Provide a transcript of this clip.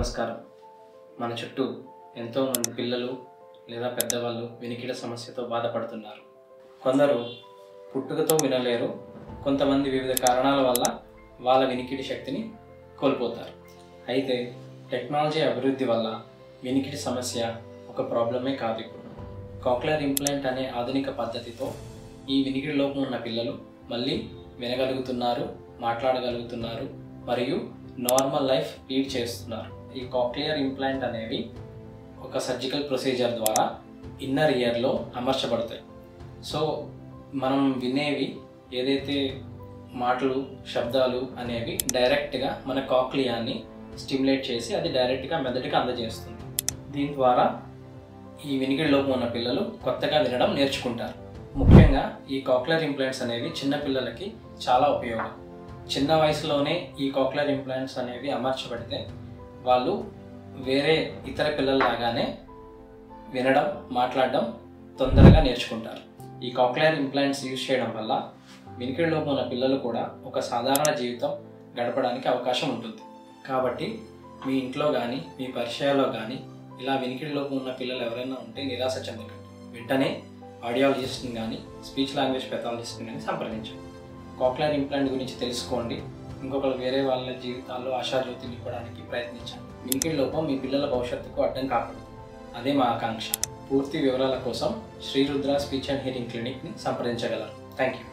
నమస్కారం. మన చుట్టూ ఎంతో మంది పిల్లలు లేదా పెద్దవాళ్ళు వినికిడి సమస్యతో బాధపడుతున్నారు. కొందరు పుట్టుకతో వినలేరు, కొంతమంది వివిధ కారణాల వల్ల వాళ్ళ వినికిడి శక్తిని కోల్పోతారు. అయితే టెక్నాలజీ అభివృద్ధి వల్ల వినికిడి సమస్య ఒక ప్రాబ్లమే కాదు. ఇప్పుడు కాక్లియర్ ఇంప్లాంట్ అనే ఆధునిక పద్ధతితో ఈ వినికిడి లోపం ఉన్న పిల్లలు మళ్ళీ వినగలుగుతున్నారు, మాట్లాడగలుగుతున్నారు మరియు నార్మల్ లైఫ్ లీడ్ చేస్తున్నారు. ఈ కాక్లియర్ ఇంప్లాంట్ అనేవి ఒక సర్జికల్ ప్రొసీజర్ ద్వారా ఇన్నర్ ఇయర్లో అమర్చబడతాయి. సో మనం వినేవి ఏదైతే మాటలు, శబ్దాలు అనేవి డైరెక్ట్గా మన కాక్లియాని స్టిమ్యులేట్ చేసి అది డైరెక్ట్గా మెదడుకి అందజేస్తుంది. దీని ద్వారా ఈ వినికిడి లోపం ఉన్న పిల్లలు కొత్తగా వినడం నేర్చుకుంటారు. ముఖ్యంగా ఈ కాక్లియర్ ఇంప్లాంట్స్ అనేవి చిన్న పిల్లలకి చాలా ఉపయోగం. చిన్న వయసులోనే ఈ కాక్లియర్ ఇంప్లాంట్స్ అనేవి అమర్చబడితే వాళ్ళు వేరే ఇతర పిల్లల్లాగానే వినడం, మాట్లాడడం తొందరగా నేర్చుకుంటారు. ఈ కాక్లియర్ ఇంప్లాంట్స్ యూజ్ చేయడం వల్ల వినికిడి లోపం ఉన్న పిల్లలు కూడా ఒక సాధారణ జీవితం గడపడానికి అవకాశం ఉంటుంది. కాబట్టి మీ ఇంట్లో కానీ మీ పరిచయాల్లో కానీ ఇలా వినికిడి లోపం ఉన్న పిల్లలు ఎవరైనా ఉంటే నిరాశ చెందకండి. వెంటనే ఆడియాలజిస్ట్ని కానీ స్పీచ్ లాంగ్వేజ్ పెథాలజిస్ట్ని కానీ సంప్రదించండి. కాక్లియర్ ఇంప్లాంట్ గురించి తెలుసుకోండి. ఇంకొకరు వేరే వాళ్ళ జీవితాల్లో ఆశాజ్యోతి నింపడానికి ప్రయత్నించండి. వినికిడి లోపం మీ పిల్లల భవిష్యత్తుకు అడ్డం కాకూడదు, అదే మా ఆకాంక్ష. పూర్తి వివరాల కోసం Shri Rudra speech and hearing క్లినిక్ని సంప్రదించగలరు. Thank you.